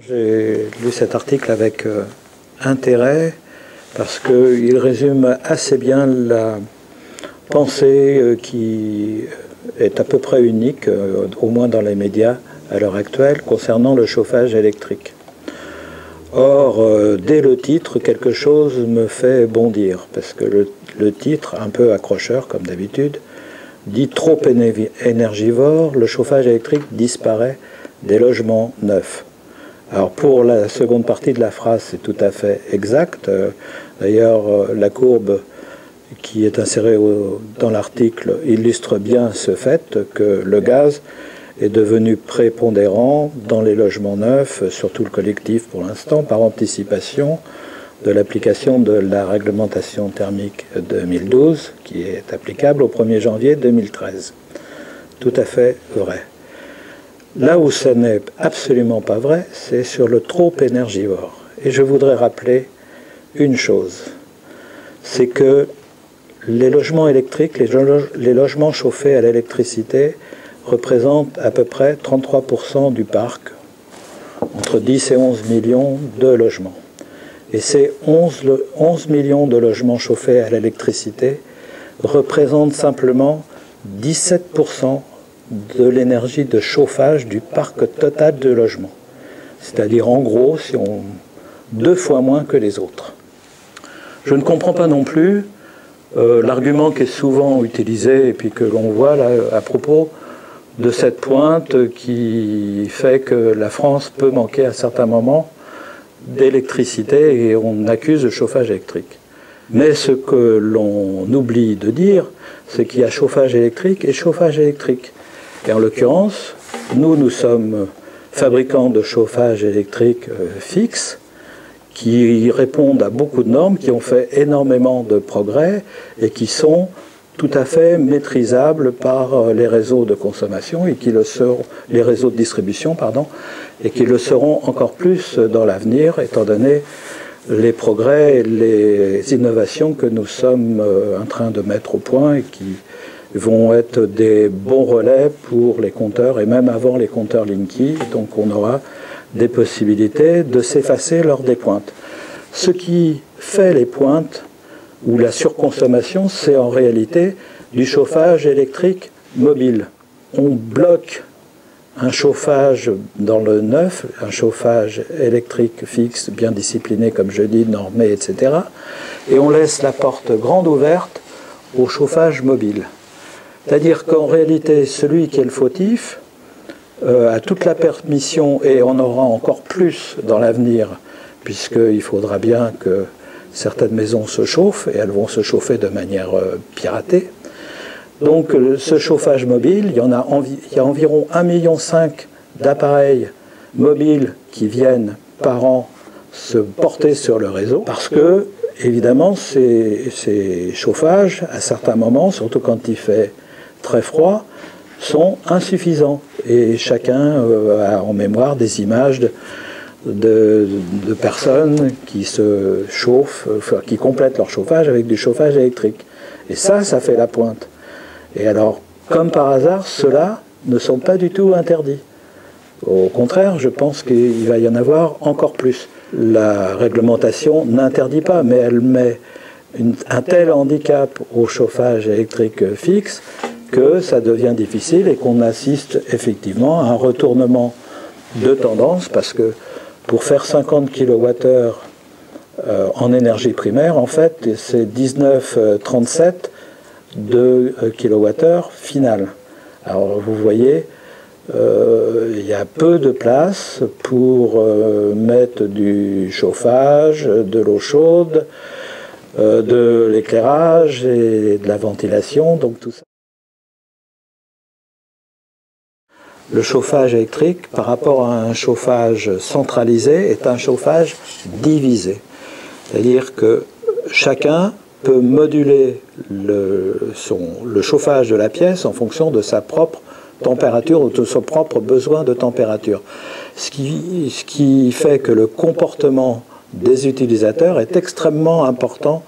J'ai lu cet article avec intérêt parce qu'il résume assez bien la pensée qui est à peu près unique, au moins dans les médias à l'heure actuelle, concernant le chauffage électrique. Or, dès le titre, quelque chose me fait bondir, parce que le titre, un peu accrocheur comme d'habitude, dit trop énergivore, le chauffage électrique disparaît des logements neufs. Alors pour la seconde partie de la phrase, c'est tout à fait exact. D'ailleurs, la courbe qui est insérée dans l'article illustre bien ce fait que le gaz est devenu prépondérant dans les logements neufs, surtout le collectif pour l'instant, par anticipation de l'application de la réglementation thermique 2012, qui est applicable au 1er janvier 2013. Tout à fait vrai. Là où ce n'est absolument pas vrai, c'est sur le trop énergivore. Et je voudrais rappeler une chose, c'est que les logements électriques, les logements chauffés à l'électricité représentent à peu près 33% du parc, entre 10 et 11 millions de logements. Et ces 11 millions de logements chauffés à l'électricité représentent simplement 17% de l'énergie de chauffage du parc total de logements. C'est-à-dire, en gros, si on 2 fois moins que les autres. Je ne comprends pas non plus l'argument qui est souvent utilisé et puis que l'on voit là à propos de cette pointe qui fait que la France peut manquer à certains moments d'électricité et on accuse le chauffage électrique. Mais ce que l'on oublie de dire, c'est qu'il y a chauffage électrique et chauffage électrique. Et en l'occurrence, nous sommes fabricants de chauffage électrique fixe qui répondent à beaucoup de normes, qui ont fait énormément de progrès et qui sont tout à fait maîtrisables par les réseaux de consommation et qui le seront, les réseaux de distribution, pardon, et qui le seront encore plus dans l'avenir, étant donné les progrès et les innovations que nous sommes en train de mettre au point et qui vont être des bons relais pour les compteurs et même avant les compteurs Linky. Donc on aura des possibilités de s'effacer lors des pointes. Ce qui fait les pointes ou la surconsommation, c'est en réalité du chauffage électrique mobile. On bloque un chauffage dans le neuf, un chauffage électrique fixe, bien discipliné, comme je dis, normé, etc. Et on laisse la porte grande ouverte au chauffage mobile. C'est-à-dire qu'en réalité, celui qui est le fautif a toute la permission, et on aura encore plus dans l'avenir, puisqu'il faudra bien que certaines maisons se chauffent, et elles vont se chauffer de manière piratée. Donc ce chauffage mobile, il y a environ 1,5 million d'appareils mobiles qui viennent par an se porter sur le réseau, parce que, évidemment, ces chauffages, à certains moments, surtout quand il fait très froid, sont insuffisants. Et chacun a en mémoire des images de personnes qui se chauffent, enfin, qui complètent leur chauffage avec du chauffage électrique. Et ça fait la pointe. Et alors, comme par hasard, ceux-là ne sont pas du tout interdits. Au contraire, je pense qu'il va y en avoir encore plus. La réglementation n'interdit pas, mais elle met un tel handicap au chauffage électrique fixe que ça devient difficile et qu'on assiste effectivement à un retournement de tendance, parce que pour faire 50 kWh en énergie primaire, en fait, c'est 19,37 de kWh final. Alors vous voyez, il y a peu de place pour mettre du chauffage, de l'eau chaude, de l'éclairage et de la ventilation, donc tout ça. Le chauffage électrique, par rapport à un chauffage centralisé, est un chauffage divisé. C'est-à-dire que chacun peut moduler le chauffage de la pièce en fonction de sa propre température ou de son propre besoin de température. Ce qui fait que le comportement des utilisateurs est extrêmement important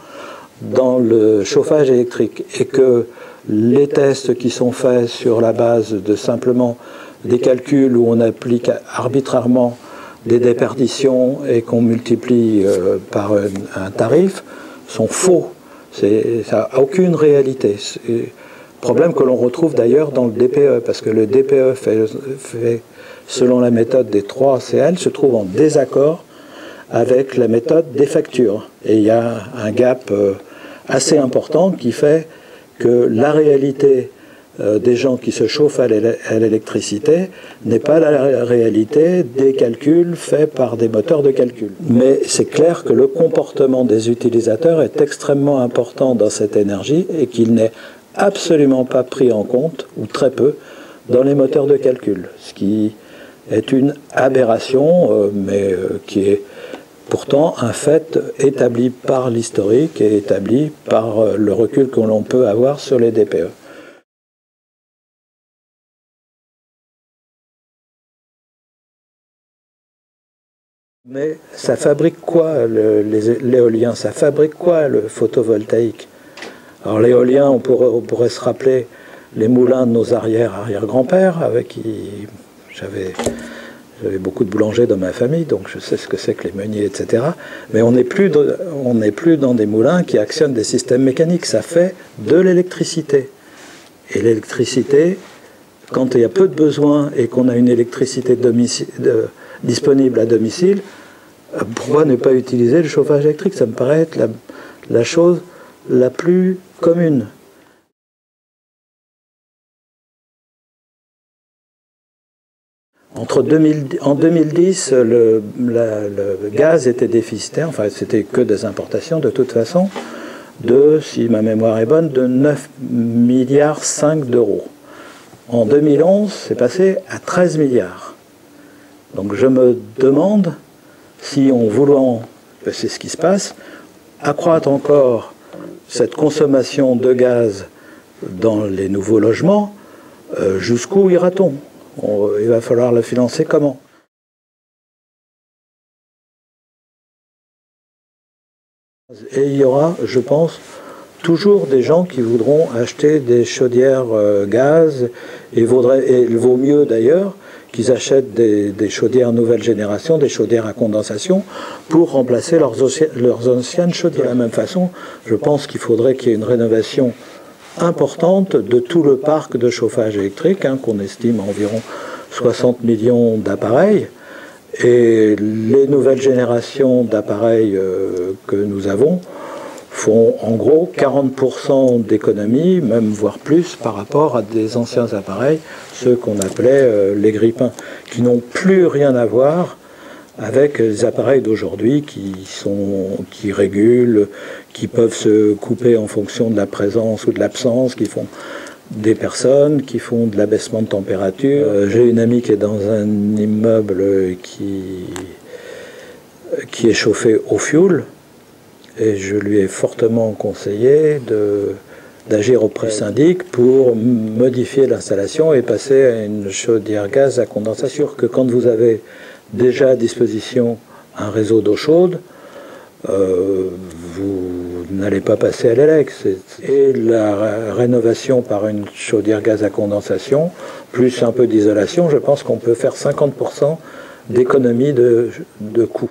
dans le chauffage électrique et que les tests qui sont faits sur la base de simplement des calculs où on applique arbitrairement des déperditions et qu'on multiplie par un tarif sont faux. Ça n'a aucune réalité. Problème que l'on retrouve d'ailleurs dans le DPE, parce que le DPE fait selon la méthode des 3 CL, se trouve en désaccord avec la méthode des factures. Et il y a un gap assez important qui fait que la réalité des gens qui se chauffent à l'électricité n'est pas la réalité des calculs faits par des moteurs de calcul. Mais c'est clair que le comportement des utilisateurs est extrêmement important dans cette énergie et qu'il n'est absolument pas pris en compte, ou très peu, dans les moteurs de calcul. Ce qui est une aberration, mais qui est pourtant un fait établi par l'historique et établi par le recul que l'on peut avoir sur les DPE. Mais ça fabrique quoi l'éolien? Ça fabrique quoi le photovoltaïque? Alors l'éolien, on pourrait se rappeler les moulins de nos arrière-grands-pères, avec qui j'avais beaucoup de boulangers dans ma famille, donc je sais ce que c'est que les meuniers, etc. Mais on n'est plus dans des moulins qui actionnent des systèmes mécaniques, ça fait de l'électricité. Et l'électricité, quand il y a peu de besoins et qu'on a une électricité disponible à domicile, pourquoi ne pas utiliser le chauffage électrique? Ça me paraît être la chose la plus commune. En 2010, le gaz était déficitaire, enfin c'était que des importations de toute façon, si ma mémoire est bonne, de 9,5 milliards d'euros. En 2011, c'est passé à 13 milliards. Donc je me demande si en voulant, c'est ce qui se passe, accroître encore cette consommation de gaz dans les nouveaux logements, jusqu'où ira-t-on? Il va falloir la financer comment? Et il y aura, je pense, toujours des gens qui voudront acheter des chaudières gaz, et il vaut mieux d'ailleurs qu'ils achètent des chaudières nouvelle génération, des chaudières à condensation, pour remplacer leurs anciennes chaudières. De la même façon, je pense qu'il faudrait qu'il y ait une rénovation importante de tout le parc de chauffage électrique, qu'on estime à environ 60 millions d'appareils. Et les nouvelles générations d'appareils que nous avons font en gros 40% d'économie, même voire plus, par rapport à des anciens appareils, ceux qu'on appelait les grippins, qui n'ont plus rien à voir avec les appareils d'aujourd'hui qui régulent, qui peuvent se couper en fonction de la présence ou de l'absence, qui font des personnes, qui font de l'abaissement de température. J'ai une amie qui est dans un immeuble qui est chauffé au fioul, et je lui ai fortement conseillé d'agir auprès du syndic pour modifier l'installation et passer à une chaudière gaz à condensation. Que quand vous avez déjà à disposition un réseau d'eau chaude, vous n'allez pas passer à l'élec. Et la rénovation par une chaudière gaz à condensation, plus un peu d'isolation, je pense qu'on peut faire 50% d'économie de coût.